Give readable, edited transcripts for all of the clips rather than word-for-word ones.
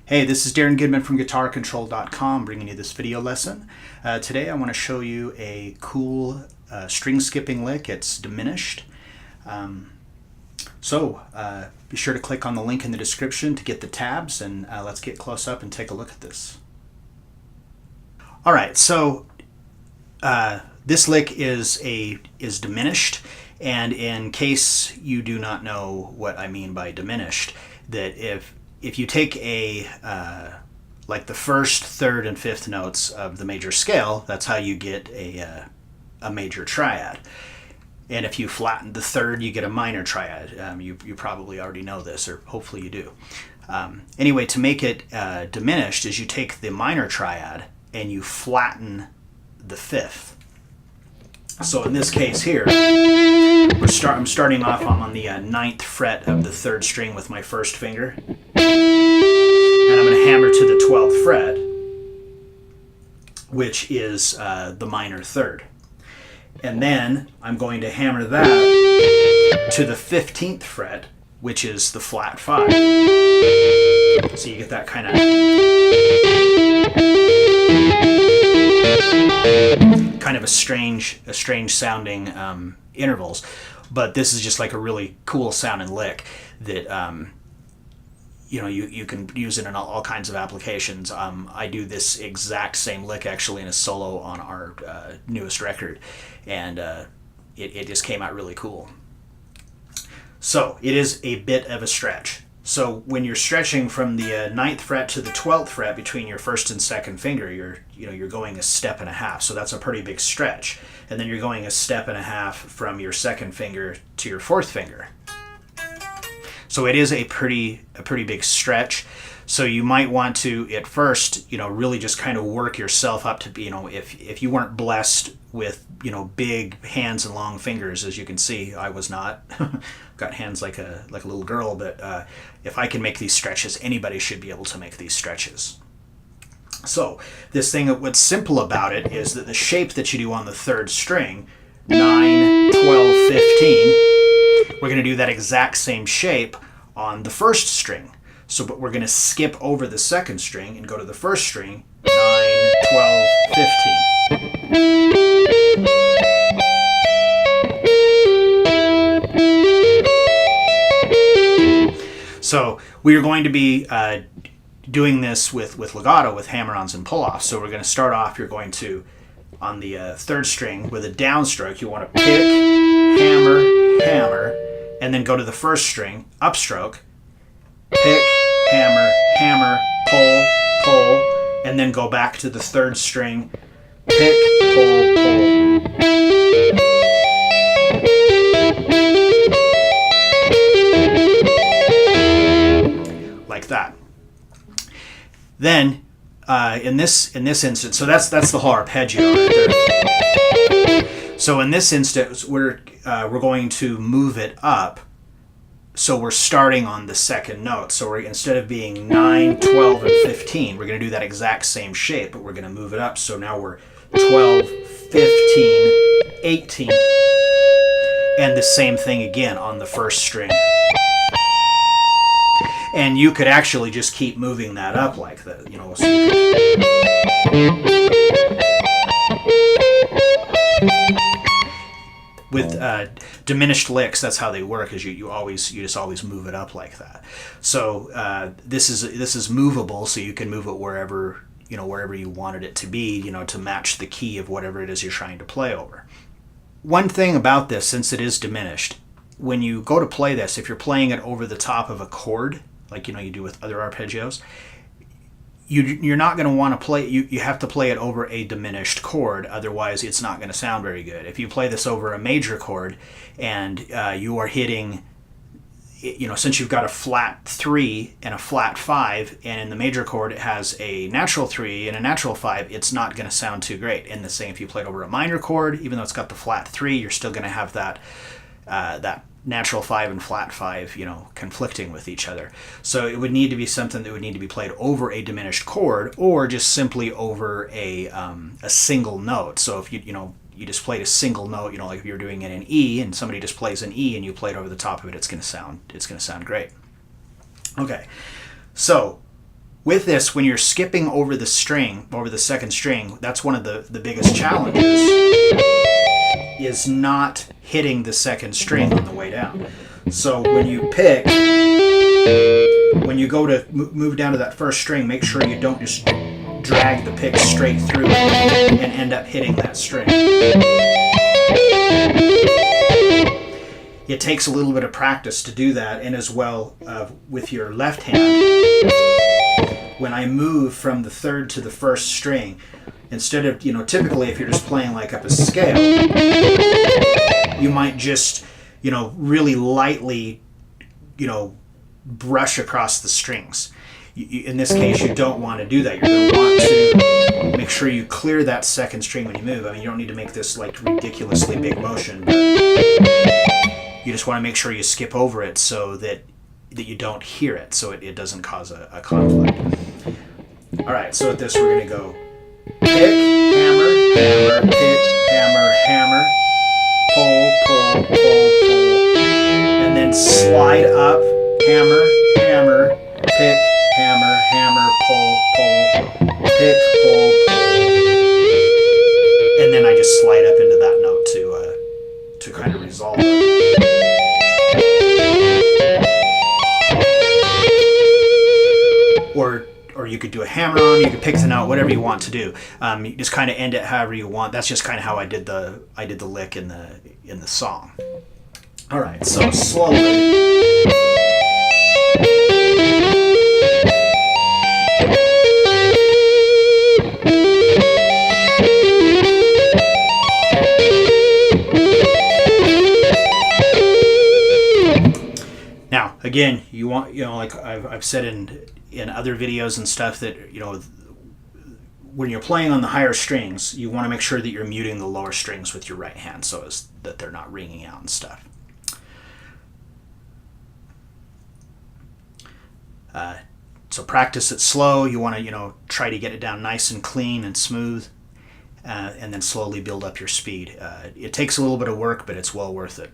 Hey, this is Darin Goodman from GuitarControl.com bringing you this video lesson. Today I want to show you a cool string skipping lick. It's Diminished. Be sure to click on the link in the description to get the tabs, and let's get close up and take a look at this. Alright, so this lick is diminished, and in case you do not know what I mean by diminished, that if you take like the first, third, and fifth notes of the major scale, that's how you get a major triad. And if you flatten the third, you get a minor triad. You probably already know this, or hopefully you do. Anyway, to make it diminished is you take the minor triad and you flatten the fifth. So in this case here, I'm starting off on the 9th fret of the 3rd string with my first finger. And I'm going to hammer to the 12th fret, which is the minor 3rd. And then I'm going to hammer that to the 15th fret, which is the flat 5. So you get that kind of a strange sounding intervals, but this is just like a really cool sounding lick that you can use it in all kinds of applications. I do this exact same lick actually in a solo on our newest record, and it just came out really cool. So it is a bit of a stretch. So when you're stretching from the 9th fret to the 12th fret between your first and second finger, you're going a step and a half. So that's a pretty big stretch. And then you're going a step and a half from your second finger to your 4th finger. So it is a pretty big stretch. So you might want to at first, really just kind of work yourself up to be, if you weren't blessed with, big hands and long fingers, as you can see, I was not. Got hands like a little girl, but if I can make these stretches, anybody should be able to make these stretches. So this thing, what's simple about it is that the shape that you do on the 3rd string, 9, 12, 15, we're going to do that exact same shape on the 1st string. But we're going to skip over the 2nd string and go to the 1st string, 9, 12, 15. So we are going to be doing this with legato, with hammer-ons and pull-offs. So we're going to start off, you're going to, on the 3rd string, with a downstroke, you want to pick, hammer, hammer, and then go to the 1st string, upstroke, pick, hammer, hammer, pull, pull, and then go back to the 3rd string, pick, pull, pull. Like that. Then, in this instance, so that's the whole arpeggio right there. So in this instance, we're going to move it up. So we're starting on the 2nd note. So instead of being 9, 12, and 15, we're going to do that exact same shape, but we're going to move it up. So now we're 12, 15, 18, and the same thing again on the 1st string. And you could actually just keep moving that up like that, so you could, with diminished licks, that's how they work. Is you just always move it up like that. So this is movable, so you can move it wherever you wanted it to be, to match the key of whatever it is you're trying to play over. One thing about this, since it is diminished, when you go to play this, if you're playing it over the top of a chord, like you do with other arpeggios, you're not going to want to play it. You have to play it over a diminished chord, otherwise it's not going to sound very good. If you play this over a major chord and you are hitting, since you've got a flat 3 and a flat 5, and in the major chord it has a natural 3 and a natural 5, it's not going to sound too great. And the same if you play it over a minor chord, even though it's got the flat 3, you're still going to have that natural 5 and flat 5, conflicting with each other. So it would need to be something that would need to be played over a diminished chord, or just simply over a single note. So if you just played a single note, like if you're doing it in E and somebody just plays an E and you play it over the top of it, it's going to sound great. Okay, so With this, when you're skipping over the string, over the second string, that's one of the biggest challenges, is not hitting the second string on the way down. So when you pick, when you go to move down to that first string, make sure you don't just drag the pick straight through and end up hitting that string. It takes a little bit of practice to do that, and as well with your left hand. When I move from the third to the first string, instead of, typically if you're just playing like up a scale, you might just, really lightly, brush across the strings. In this case, you don't want to do that. You're going to want to make sure you clear that second string when you move. I mean, you don't need to make this like ridiculously big motion, but you just want to make sure you skip over it so that you don't hear it, so it doesn't cause a conflict. All right, so with this we're going to go pick, hammer, hammer, pick, hammer, hammer, pull, pull, pull, pull, and then slide up, hammer, hammer, pick, hammer, hammer, pull, pull, pick, pull, pull, and then I just slide up into that note to kind of resolve it. Or you could do a hammer on, you could pick the note, whatever you want to do. You just kind of end it however you want. That's just kind of how I did the lick in the song. All right, so slowly. Now, again, you want, like I've said in other videos and stuff, that when you're playing on the higher strings, you want to make sure that you're muting the lower strings with your right hand so as that they're not ringing out and stuff. So practice it slow. You want to try to get it down nice and clean and smooth, and then slowly build up your speed. It takes a little bit of work, but it's well worth it.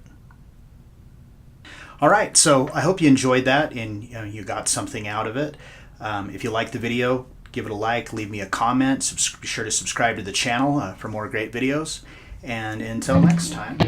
All right, so I hope you enjoyed that and you got something out of it. If you liked the video, give it a like, leave me a comment, be sure to subscribe to the channel for more great videos, and until next time.